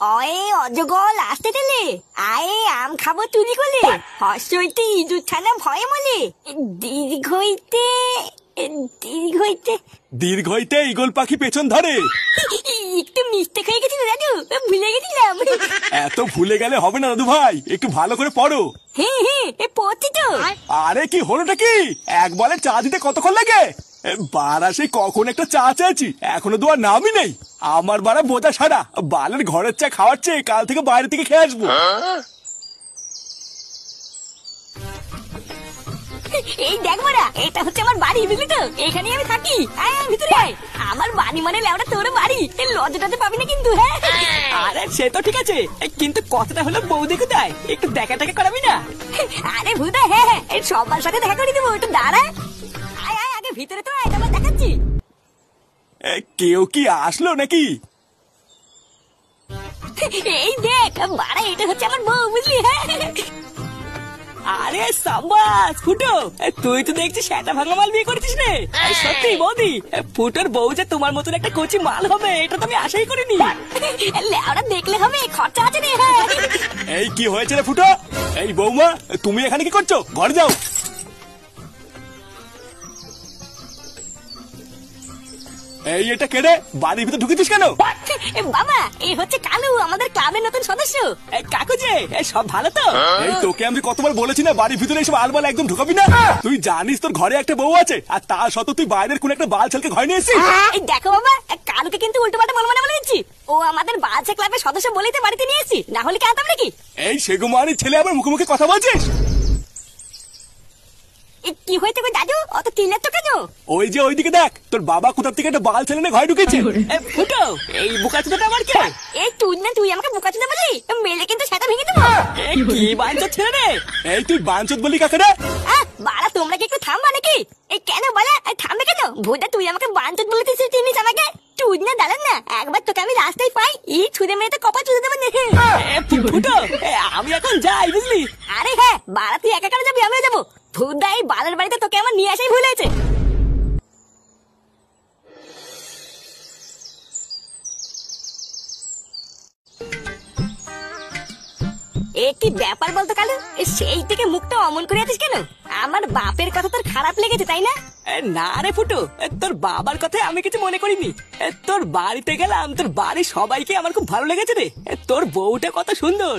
অয়ে অজগল আসতে দিলে আয়ে আম খাবো চুরি করলে হস্যইতে ইঁদুর ছানা ভয়ে মলে দীর্ঘইতে দীর্ঘইতে দীর্ঘইতে ঈগল পাখি পেছন ধরে। একটু মিস্টেক হয়ে গেছিল দাদু, ভুলে গেছিলাম। এত ভুলে গেলে হবে না দাদু ভাই, একটু ভালো করে পড়ো। হ্যাঁ হ্যাঁ পড়ছি তো। আরে কি হলোটা কি, এক বলে চা দিতে কতক্ষণ লাগে? বাড়া সেই কখন একটা চা চাইছি, এখনো তো আর নামই নেই। আমার বাড়া বোঝা সারা, বালের ঘরের চা খাওয়ার চেয়ে কাল থেকে বাইরে থেকে খেয়ে আসবো। এই দেখ মারা, এটা হচ্ছে আমার বাড়ি, বুঝলি তো? এখানেই আমি থাকি। আয় ভিতরে আয়। আমার বাড়ি মানে লেওড়া তোর বাড়ি, লজ্জাটাতে পাবি না কিন্তু। হ্যাঁ আরে সে তো ঠিক আছে, কিন্তু কথাটা হলো বৌদি কোথায়, একটু দেখা টাকা করাবি না? আরে ভুদা, হ্যাঁ হ্যাঁ এই সবার সাথে দেখা করে দেবো, একটু দাঁড়া। আয় আয় আগে ভিতরে তো আয়, তারপর দেখাচ্ছি। কেউ কি আসলো নাকি? এই দেখ বাড়া, এটা হচ্ছে আমার বউ, বুঝলি? হ্যাঁ আরে সাবাস ফুটো, তুই তো দেখছিস সেটা ভাঙা মাল বিয়ে করেছিস রে। সত্যি বৌদি, ফুটোর বউ যে তোমার মতন একটা কচি মাল হবে এটা তো আমি আশাই করিনি। লেওড়া দেখলে হবে, খরচা আছে রে। এই কি হয়েছে রে ফুটো? এই বৌমা, তুমি এখানে কি করছো? ঘরে যাও। এই এটা কেড়ে বাড়ির ভিতরে ঢুকেছিস কেন? বাবা এই হচ্ছে কালু, আমাদের ক্লাবের নতুন সদস্য। কাকু যে সব ভালো তো? এই তোকে আমি কতবার বলেছি না বাড়ির ভিতরে এসব আলবাল একদম ঢুকাবি না। তুই জানিস তোর ঘরে একটা বউ আছে, আর তা সত্ত্বেও তুই বাইরের কোন একটা বাল ছেলেকে ঘরে নিয়ে এসেছিস। এই দেখো বাবা, কালুকে কিন্তু উল্টো পাল্টা বলে দিচ্ছি। ও আমাদের বাচ্চা ক্লাবের সদস্য বলেই তো বাড়িতে নিয়ে এসেছি, না হলে কি আনতাম নাকি? এই সেগুমানির ছেলে আবার মুখে মুখে কথা বলছিস। কি হয়েছে গো দাদু, অত চিল্লাচ্ছ কেন? ওই যে ওইদিকে দেখ, তোর বাবা কোথা থেকে একটা বাল ছেলে নিয়ে ঘরে ঢুকেছে। ফুটো, এই বুকাচুদাটা আমার কে? এই তুই না, তুই আমাকে বোকাচোদা বলি, মেলে কিন্তু সেটা ভেঙে দেবো। কি বাঞ্চত ছেলে রে? এই তুই বাঞ্চত বলি কাকে রে? বাড়া তোমরা কি একটু থামবা নাকি? এই কেন বলে থামবে কেন? ভুদা তুই আমাকে বাঞ্চত বলেছিস, চিনিস আমাকে? তুই না দাঁড়ান না, একবার তোকে আমি রাস্তায় পাই এই ছুঁড়ে মেরে তো কপা চুদে দেবো। ফুটো, আমি এখন যাই, বুঝলি? আরে হ্যাঁ বাড়া, তুই একা কেন যাবি? আমিও যাবো। ভুদা এই বালের বাড়িতে তোকে আমার নিয়ে আসাই ভুল হয়েছে। একটি ব্যাপার বলতো কালু, সেই থেকে মুখটা অমন করে আছিস কেন? আমার বাপের কথা তোর খারাপ লেগেছে তাই না? না রে ফুটো, তোর বাবার কথায় আমি কিছু মনে করিনি। তোর বাড়িতে গেলাম, তোর বাড়ির সবাইকে আমার খুব ভালো লেগেছে রে। তোর বউটা কত সুন্দর,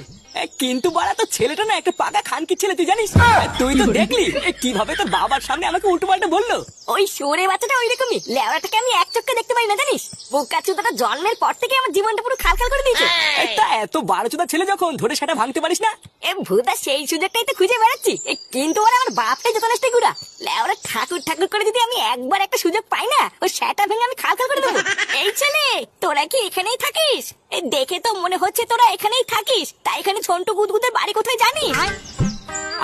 কিন্তু বাড়া তোর ছেলেটা না একটা পাকা খানকি ছেলে, তুই জানিস? তুই তো দেখলি কিভাবে তোর বাবার সামনে আমাকে উল্টো পাল্টা বললো। ওই সরে বাচ্চাটা ওই রকমই, লেওড়াটাকে আমি এক চোখে দেখতে পারি না জানিস? বোকা চুদাটা জন্মের পর থেকে আমার জীবনটা পুরো খালখাল করে দিয়েছে। তা এত বারো চোদা ছেলে যখন, ধরে সেটা ভাঙতে পারিস না? ভূতা সেই সুযোগটাই তো খুঁজে বেড়াচ্ছি, কিন্তু ওরা আমার বাপটাই যত নষ্ট গুড়া। লেওড়া ঠাকুর ঠাকুর করে যদি আমি একবার একটা সুযোগ পাই না, ও সেটা ভেঙে আমি খালখাল করে দেবো। এই ছেলে, তোরা কি এখানেই থাকিস? দেখে তো মনে হচ্ছে তোরা এখানেই থাকিস, তাই এখানে ঝন্টু গুদগুদের বাড়ি কোথায় জানিস?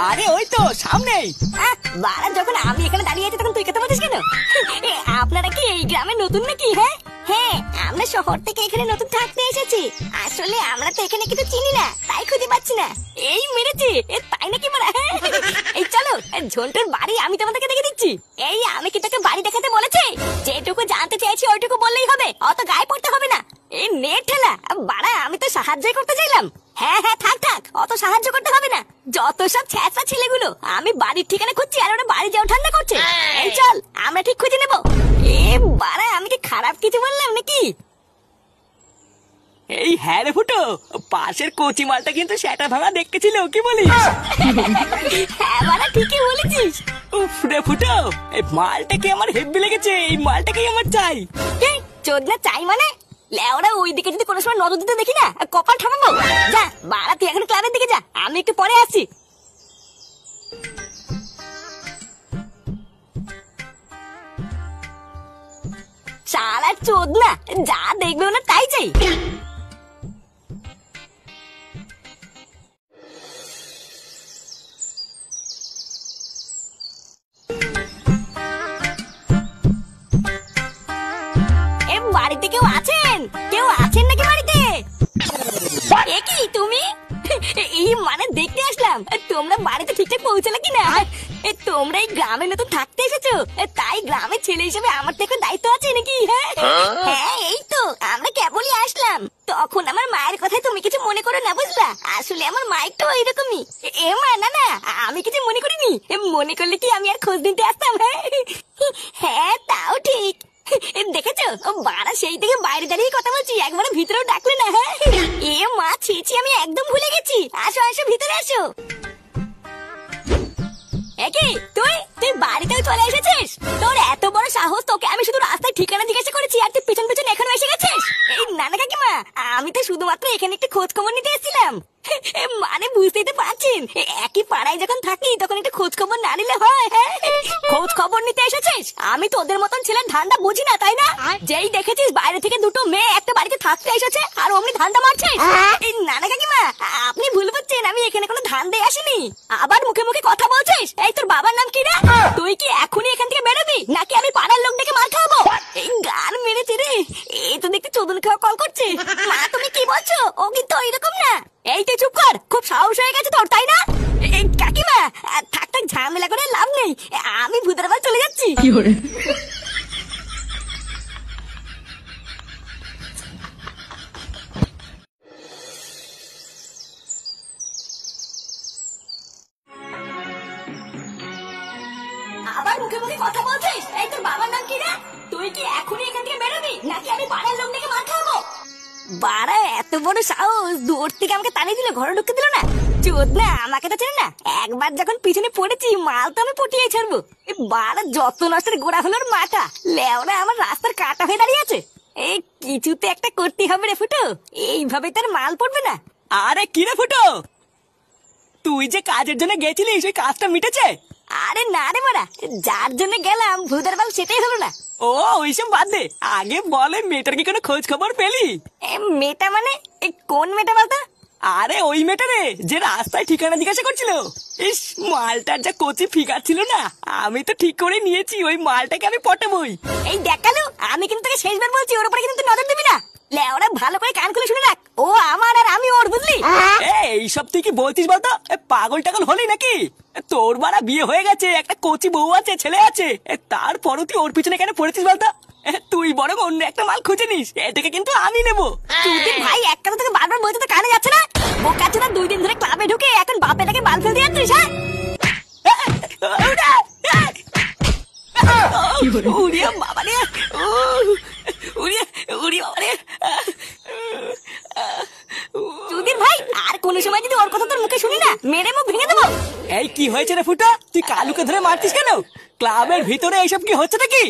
আরে ওই তো সামনেই। বাড়া যখন আমি এখানে দাঁড়িয়ে আছি তখন তুই কথা বলছিস কেন? আপনারা কি এই গ্রামে নতুন নাকি? হ্যাঁ হ্যাঁ, আমরা শহর থেকে এখানে নতুন থাকতে এসেছি। আসলে আমরা তো এখানে কিছু চিনি না, তাই খুঁজে পাচ্ছি না। এই মেরেছি, তাই নাকি মারা? এই চলো, ঝন্টুর বাড়ি আমি তোমাদেরকে দেখে দিচ্ছি। এই আমি কি তোকে বাড়ি দেখাতে বলেছি? যেটুকু জানতে চাইছি ওইটুকু বললেই হবে, অত গায়ে পড়তে হবে না। এই নেট ঠেলা বাড়া, আমি তো সাহায্য করতে চাইলাম। হ্যাঁ হ্যাঁ থাক থাক, অত সাহায্য করতে হবে না। যত সব ছ্যাঁচড়া ছেলেগুলো, আমি বাড়ির ঠিকানা খুঁজছি আর ওরা বাড়ি যাও ঠান্ডা করছে। এই চল, আমরা ঠিক খুঁজে নেবো। এ বাড়া, আমি কি খারাপ কিছু বললাম নাকি? এই হ্যাঁ রে ফুটো, পাশের কচি মালটা কিন্তু সেটা ভাঙা দেখতে ছিল, কি বলিস? হ্যাঁ বাড়া, ঠিকই বলেছিস। উফ রে ফুটো, এই মালটাকে আমার হেব্বি লেগেছে, এই মালটাকেই আমার চাই। চোদনা চাই মানে? লেওরা ওইদিকে যদি কোনো সময় নজর দিতে দেখি না, কপাল ঠামাবো। যা বাড়া, তুই এখন ক্লাবের দিকে যা, আমি একটু পরে আসছি। সারা চোদনা, যা দেখবে না তাই চাই। বাড়িতে কেউ আছেন? কেউ আছেন নাকি বাড়িতে? এ কি তুমি? এই মানে দেখতে আসলাম তোমরা বাড়িতে ঠিকঠাক পৌঁছালে কিনা। তোমরা এই গ্রামে নতুন থাকতে এসেছো, তাই গ্রামের ছেলে হিসেবে আমার তো এখন দায়িত্ব আছে নাকি? হ্যাঁ এই তো আমরা কেবলই আসলাম, তখন আমার মায়ের কথায় তুমি কিছু মনে করো না বুঝলা, আসলে আমার মা একটু ওইরকমই। এ মা না না, আমি কিছু মনে করিনি, মনে করলে কি আমি আর খোঁজ নিতে আসতাম? হ্যাঁ তাও ঠিক। দেখেছো বাড়া সেই থেকে বাইরে দাঁড়িয়ে কথা বলছি, একবার ভিতরেও ডাকলে না। হ্যাঁ এ মা ছিছি, আমি একদম ভুলে গেছি। আসো আসো ভিতরে আসো। একি তুই তুই বাড়িতেও চলে এসেছিস? তোর এত বড় সাহস, তোকে আমি শুধু রাস্তায় ঠিকানা জিজ্ঞাসা করেছি আর তুই পেছন পেছন এখনো এসে গেছিস? এই নানা কাকিমা, আমি তো শুধুমাত্র এখানে একটু খোঁজ খবর নিতে এসেছিলাম। মানে বুঝতেই তো পারছেন, একই পাড়ায় যখন থাকি তখন একটু খোঁজ খবর না নিলে হয়? হ্যাঁ খোঁজ খবর নিতে এসেছিস? আমি তোদের মতন ছেলের ধান্দা বুঝি না তাই না? যেই দেখেছিস বাইরে থেকে দুটো মেয়ে একটা বাড়িতে থাকতে এসেছে আর অমনি ধান্দা মারছিস? এই নানা কাকিমা, আপনি ভুল বুঝছেন, আমি এখানে কোনো ধান্দায় আসিনি। আবার মুখে মুখে কথা বলছিস। এই তোর বাবার নাম কি রে? তুই কি এখনই এখান থেকে বেরোবি নাকি আমি পাড়ার লোক ডেকে মার খাওয়াবো? এই গান মেরেছে রে, এই তো দেখতে চোদন খাওয়া কল করছে। মা তুমি কি বলছো? ও কিন্তু ওইরকম না। এই তুই চুপ কর, খুব সাহস হয়ে গেছে তোর তাই না? এই কাকিমা থাক থাক, ঝামেলা করে লাভ নেই, আমি ভূতের বাড়ি চলে যাচ্ছি। আবার মুখে মুখে কথা বলছিস। এই তোর বাবার নাম কি রে? তুই কি এখনই এখান থেকে বেরোবি নাকি আমি পাড়ার লোক ডেকে মার খাওয়াবো? বাড়া এত বড় সাহস, দূর থেকে আমাকে তাড়িয়ে দিল, ঘরে ঢুকতে দিল না। চোদ না, আমাকে তো চেনে না। একবার যখন পিছনে পড়েছি মাল তো আমি পটিয়ে ছাড়বো। বাড়া যত নষ্টের গোড়া হলো মাটা, লেওরা আমার রাস্তার কাটা হয়ে দাঁড়িয়ে আছে। এই কিছুতে একটা করতে হবে রে ফুটো, এইভাবে তার মাল পড়বে না। আরে কি রে ফুটো, তুই যে কাজের জন্য গেছিলিস ওই কাজটা মিটেছে? আরে না রে মারা, যার জন্য গেলাম ভূতের বাল সেটাই হলো না। ও ওইসব বাদ দে, আগে বলে মেয়েটার কি কোনো খোঁজ খবর পেলি? মেয়েটা মানে কোন মেয়েটা বলতো? আরে ওই মেয়েটা রে, যে রাস্তায় ঠিকানা জিজ্ঞাসা করছিল। ইস মালটার যা কচি ফিগার ছিল না, আমি তো ঠিক করে নিয়েছি ওই মালটাকে আমি পটাবই। এই দেখালো, আমি কিন্তু তোকে শেষবার বলছি ওর উপরে কিন্তু তুই নজর দিবি না। লেওরা ভালো করে কান খুলে শুনে রাখ, ও আমার আর আমি ওর, বুঝলি? এইসব তুই কি বলছিস বলতো? পাগল টাগল হলি নাকি? তোর বাড়া বিয়ে হয়ে গেছে, একটা কচি বউ আছে, ছেলে আছে, তারপরও তুই ওর পিছনে কেন পড়েছিস বলতো? তুই বরং অন্য একটা মাল খুঁজে নিস, এটাকে কিন্তু আমি নেবো। তুই ভাই এক কথা তোকে বারবার বলতে তো কানে যাচ্ছে না? বোকা চোদা 2 দিন ধরে ক্লাবে ঢুকে এখন বাপেটাকে বাল ফেলতে যাচ্ছিস? হ্যাঁ উড়িয়া বাবা রে, উড়িয়া উড়িয়া বাবা রে। সুধীর ভাই, আর কোন সময় যদি ওর কথা তোর মুখে শুনি না, মেরে মুখ ভেঙে দেবো। এই কি হয়েছে রে ফুটা, তুই কালুকে ধরে মারছিস কেন? ক্লাবের ভিতরে এইসব কি হচ্ছে নাকি?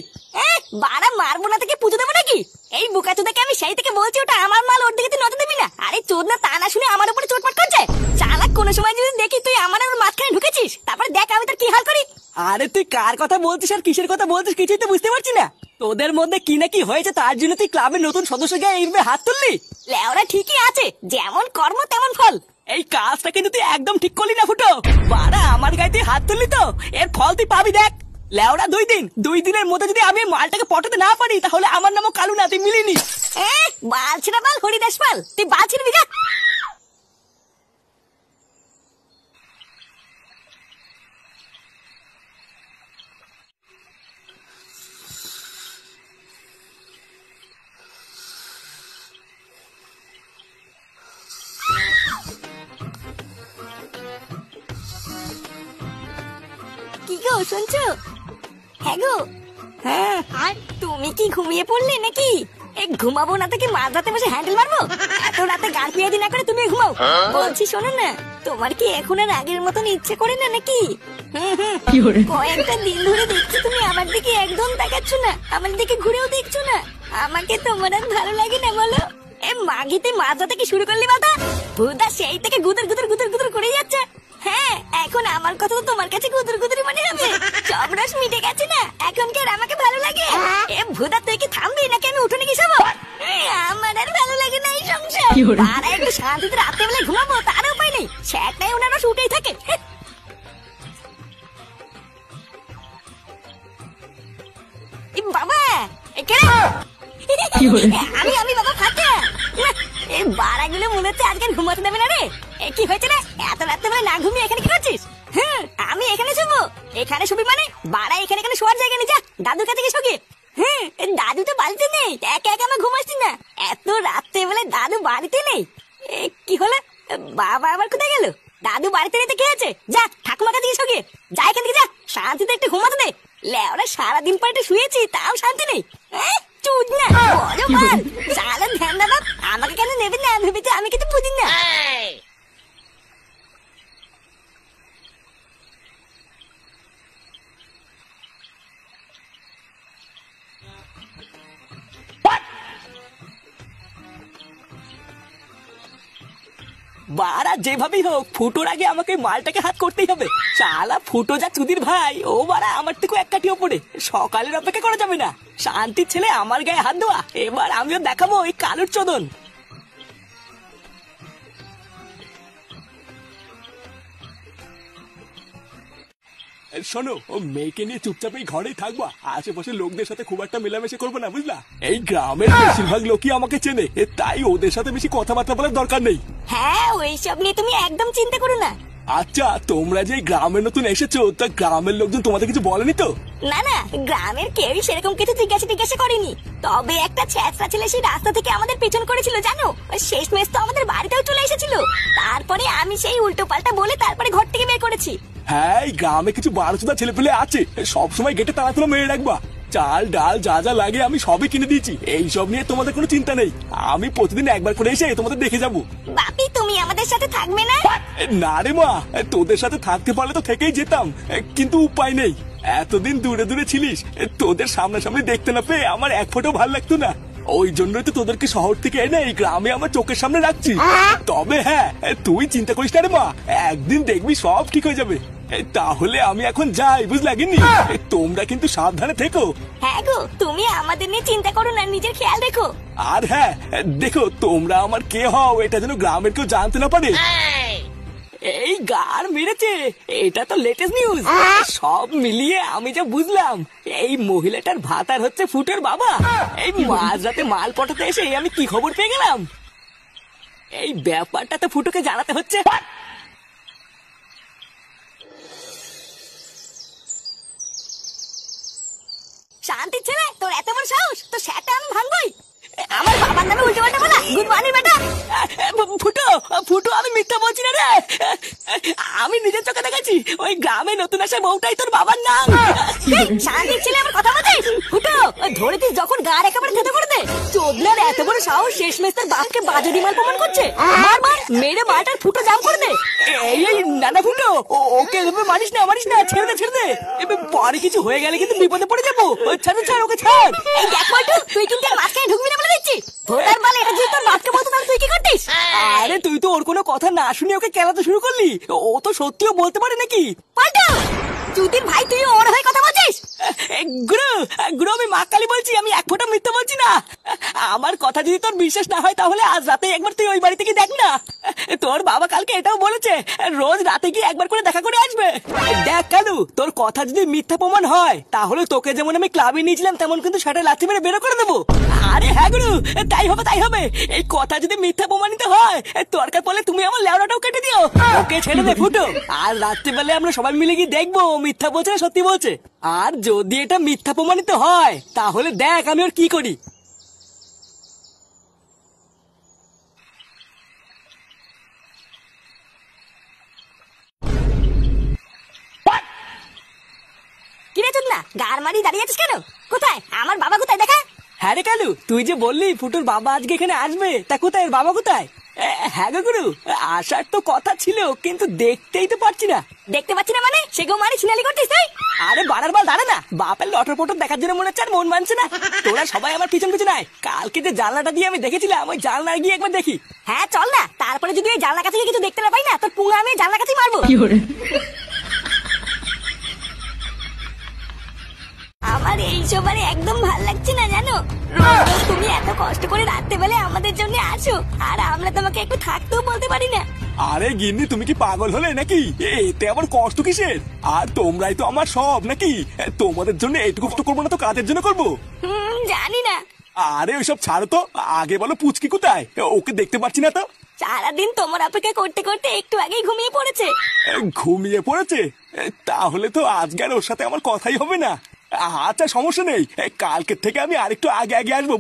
বাড়া মারবো না থেকে পুজো দেবো নাকি? এই বোকা চোদাকে আমি সেই থেকে বলছি ওটা আমার মাল, ওর দিকে তুই নজর দিবি না। আরে চোদ না, তা না শুনে আমার উপরে চোটপাট করছে। চালাক, কোন সময় যদি দেখি তুই আমার আর মাঝখানে ঢুকেছিস, তারপরে দেখ আমি তোর কি হাল করি। আরে তুই কার কথা বলছিস আর কিসের কথা বলছিস কিছুই তো বুঝতে পারছি না। তোদের মধ্যে কি না কি হয়েছে, তার জন্য তুই ক্লাবের নতুন সদস্যকে এইভাবে হাত তুললি? লেওরা ঠিকই আছে, যেমন কর্ম তেমন ফল। এই কাজটা কিন্তু তুই একদম ঠিক করলি না ফুটো। বাড়া আমার গায়ে তুই হাত তুললি তো, এর ফল তুই পাবি দেখ। লেওরা 2 দিনের মধ্যে যদি আমি মালটাকে পটাতে না পারি, তাহলে আমার নামও কালু না, তুই মিলিয়ে নিস। বাল ছিড়া বাল, হরিদাস পাল, তুই বাল ছিড়বি যা। কি গো শুনছো? হ্যাঁ গো। হ্যাঁ, আর তুমি কি ঘুমিয়ে পড়লে নাকি? ঘুমাবো না তো কি মাঝরাতে বসে হ্যান্ডেল মারবো? এত রাতে গান পিয়াজি না করে তুমি ঘুমাও। বলছি শোনো না, তোমার কি এখন আর আগের মতন ইচ্ছে করে না নাকি? কয়েকটা দিন ধরে দেখছি তুমি আমার দিকে একদম তাকাচ্ছ না, আমার দিকে ঘুরেও দেখছো না। আমাকে তোমার আর ভালো লাগে না বলো? মাগিতে মাঝরাতে কি শুরু করলি বাবা? ভুদা সেই থেকে গুদর গুদর গুদর গুদর করে যাচ্ছে। হ্যাঁ, এখন আমার কথা তো তোমার কাছে গুদর গুদরি মনে হবে। সব রস মিটে গেছে না, এখন কি আর আমাকে ভালো লাগে? ভুদা তুই কি থামবি নাকি আমি উঠোনে গেছাব? আমার আর ভালো লাগে না এই সংসার। আর একটু শান্তিতে রাত্রেবেলা ঘুমাবো, তার উপায় নেই। সেটাই ওনার রস উঠেই থাকে। বাবা আমি বাবা ফাটা। এই বাড়াগুলো মনে হচ্ছে আজকে ঘুমাতে দেবে না রে। কি হয়েছে রে? এত রাত্রে বেলা না ঘুমিয়ে এখানে কি করছিস? আমি এখানে শুবো? এখানে শুবি মানে? বাড়া এখানে এখানে শোয়ার জায়গা নেই, যা দাদুর কাছে গিয়ে শুবি। হ্যাঁ, দাদু তো বাড়িতে নেই, একা একা আমার ঘুমাচ্ছি না। এত রাত্রে বেলা দাদু বাড়িতে নেই, কি হলো? বাবা আবার কোথায় গেল? দাদু বাড়িতে নেই তো কি আছে? যা ঠাকুমার কাছে গিয়ে শুয়ে যা, এখান থেকে যা, শান্তিতে একটু ঘুমাতে দে। লেওরা সারাদিন পর একটু শুয়েছি, তাও শান্তি নেই। চুদ না বলো বল, সারা ধ্যান দাদা আমাকে কেন নেবেন না ভেবেছি, আমি কিছু বুঝি না। বাড়া যেভাবেই হোক ফুটোর আগে আমাকে মালটাকে হাত করতেই হবে। শালা ফুটো যা চুদির ভাই, ও বাড়া আমার থেকে এক কাঠি ওপরে। সকালের অপেক্ষা করা যাবে না, শান্তির ছেলে আমার গায়ে হাত দেওয়া, এবার আমিও দেখাবো ওই কালুর চোদন। শোনো, ও মেয়েকে নিয়ে চুপচাপ এই ঘরেই থাকবা, আশেপাশে লোকদের সাথে খুব একটা মেলামেশা করবো না, বুঝলা? এই গ্রামের বেশিরভাগ লোকই আমাকে চেনে, তাই ওদের সাথে বেশি কথাবার্তা বলার দরকার নেই। হ্যাঁ, ওইসব নিয়ে তুমি একদম চিন্তা করো না। আচ্ছা, তোমরা যে গ্রামে নতুন এসেছো, তা গ্রামের লোকজন তোমাদের কিছু বলেনি তো? না না, গ্রামের কেউই সেরকম কিছু জিজ্ঞাসা করেনি। তবে একটা ছেঁচড়া ছেলে সেই রাস্তা থেকে আমাদের পেছন করেছিল, জানো? শেষ মেশ তো আমাদের বাড়িতেও চলে এসেছিল। তারপরে আমি সেই উল্টো পাল্টা বলে তারপরে ঘর থেকে বের করেছি। হ্যাঁ, এই গ্রামে কিছু বারোচোদা ছেলে পেলে আছে, সবসময় গেটে তাড়াতাড়ি মেরে রাখবা। চাল ডাল যা যা লাগে আমি সবই কিনে দিয়েছি, এইসব নিয়ে তোমাদের কোনো চিন্তা নেই। আমি প্রতিদিন একবার করে এসে তোমাদের দেখে যাবো। বাপি, তুমি আমাদের সাথে থাকবে না? না রে মা, তোদের সাথে থাকতে পারলে তো থেকেই যেতাম, কিন্তু উপায় নেই। এতদিন দূরে দূরে ছিলিস, তোদের সামনাসামনি দেখতে না পেয়ে আমার এক ফোঁটাও ভালো লাগতো না। ওই জন্যই তো তোদেরকে শহর থেকে এনে এই গ্রামে আমার চোখের সামনে রাখছি। তবে হ্যাঁ, তুই চিন্তা করিস না রে মা, একদিন দেখবি সব ঠিক হয়ে যাবে। তাহলে আমি এখন যাই, বুঝলা গিন্নি? তোমরা কিন্তু সাবধানে থেকো। হ্যাঁ গো, তুমি আমাদের নিয়ে চিন্তা করো না, নিজের খেয়াল রেখো। আর হ্যাঁ দেখো, তোমরা আমার কে হও এটা যেন গ্রামের কেউ জানতে না পারে। এই গার মেরেছে, এটা তো লেটেস্ট নিউজ। সব মিলিয়ে আমি যা বুঝলাম, এই মহিলাটার ভাতার হচ্ছে ফুটোর বাবা। এই মাঝরাতে মাল পটাতে এসে আমি কি খবর পেয়ে গেলাম, এই ব্যাপারটা তো ফুটোকে জানাতে হচ্ছে। শান্তির ছেলে, তোর এত বড় সাহস, তো সেটা আমি ভাঙবই। আমার বাবার নামে উল্টো পাল্টা বলা, গুড মর্নিং বেটা। ফুটো ফুটো, আমি মিথ্যা বলছি না রে, আমি নিজের চোখে দেখেছি ওই গ্রামে নতুন আসা বউটাই তোর বাবার নাম। শান্তির ছেলে, আমার কথা বলছিস? ফুটো, ধরেছিস যখন গার একেবারে থেতো করে দে। চোদনার এত বড় সাহস, শেষ মেশ তার বাপকে বাজে মাল প্রমাণ করছে। মার মার, মেরে মাটার ফুটো জাম করে দে। এই নানা ফুটো, ওকে এভাবে মারিস না, ছেড়ে দে ছেড়ে দে, এবার পরে কিছু হয়ে গেলে কিন্তু বিপদে পড়ে যাবো। ছাড় ওকে ছাড়। এই দেখ বলটু, তুই কিন্তু মাঝখানে ঢুকবি না বলে দিচ্ছি। ভোটার বলে এটা যদি তোর বাপকে বলতো তাহলে তুই কি করতিস? আরে তুই তো ওর কোনো কথা না শুনে ওকে কেলাতে শুরু করলি, ও তো সত্যিও বলতে পারে নাকি? পল্টু, চুদির ভাই, তুই ওর হয়ে কথা বলছিস? গুরু আমি মা কালী বলছি, আমি এক ফোঁটা মিথ্যা বলছি না। আমার কথা যদি তোর বিশ্বাস না হয় তাহলে আজ রাতে একবার তুই ওই বাড়ি থেকে দেখ না। তোর বাবা কালকে এটাও বলেছে রোজ রাতে গিয়ে একবার করে দেখা করে আসবে। দেখ কালু, তোর কথা যদি মিথ্যা প্রমাণ হয় তাহলে তোকে যেমন আমি ক্লাবে নিয়েছিলাম তেমন কিন্তু সেটা লাথি মেরে বেরো করে দেবো। আরে হ্যাঁ গুরু, তাই হবে। এই কথা যদি মিথ্যা প্রমাণিত হয়, দরকার পড়লে তুমি আমার লেওড়াটাও কেটে দিও। ওকে ছেড়ে দে ফুটো, আর রাত্রিবেলা আমরা সবাই মিলে গিয়ে দেখবো মিথ্যা বলছে না সত্যি বলছে। আর যদি এটা মিথ্যা প্রমাণিত হয় তাহলে দেখ আমি ওর কি করি। কিরে চোদনা, গার মারি দাঁড়িয়ে আছিস কেন? কোথায় আমার বাবা, কোথায় দেখা? হ্যাঁ রে কালু, তুই যে বললি ফুটোর বাবা আজকে এখানে আসবে, তা কোথায় বাবা কোথায়? হ্যাঁ গো গুরু, আসার তো কথা ছিল কিন্তু দেখতেই তো পাচ্ছি না। দেখতে পাচ্ছি না মানে? সে গো মারি ছিনালি করতিস তুই? আরে বাড়ার বাল দাঁড়া না, বাপের লটর পটর দেখার জন্য মনে হচ্ছে আর মন মানছে না। তোরা সবাই আমার পিছন পিছন আয়, কালকে যে জানলাটা দিয়ে আমি দেখেছিলাম ওই জানলা গিয়ে একবার দেখি। হ্যাঁ চল না, তারপরে যদি ওই জানলা কাছে কিছু দেখতে না পাই না, তোর পুঙ্গা আমি জানলা কাছেই মারবো। আমার এইসব আরে একদম ভাল লাগছে না, জানো? রোজ রোজ তুমি এত কষ্ট করে রাত্রে বেলা আমাদের জন্য আসো, আর আমরা তোমাকে একটু থাকতেও বলতে পারি না। আরে গিন্নি, তুমি কি পাগল হলে নাকি? এতে আবার কষ্ট কিসের? আর তোমরাই তো আমার সব নাকি? তোমাদের জন্য এইটুকু কষ্ট করবো না তো কাদের জন্য করবো? জানি না। আরে ওইসব ছাড়ো তো, আগে বলো পুচকি কোথায়? ওকে দেখতে পাচ্ছি না তো। সারাদিন তোমার অপেক্ষা করতে করতে একটু আগেই ঘুমিয়ে পড়েছে। ঘুমিয়ে পড়েছে? তাহলে তো আজকে আর ওর সাথে আমার কথাই হবে না। আচ্ছা সমস্যা নেই, কালকের থেকে আমি আরেকটু আগে আগে আসবো।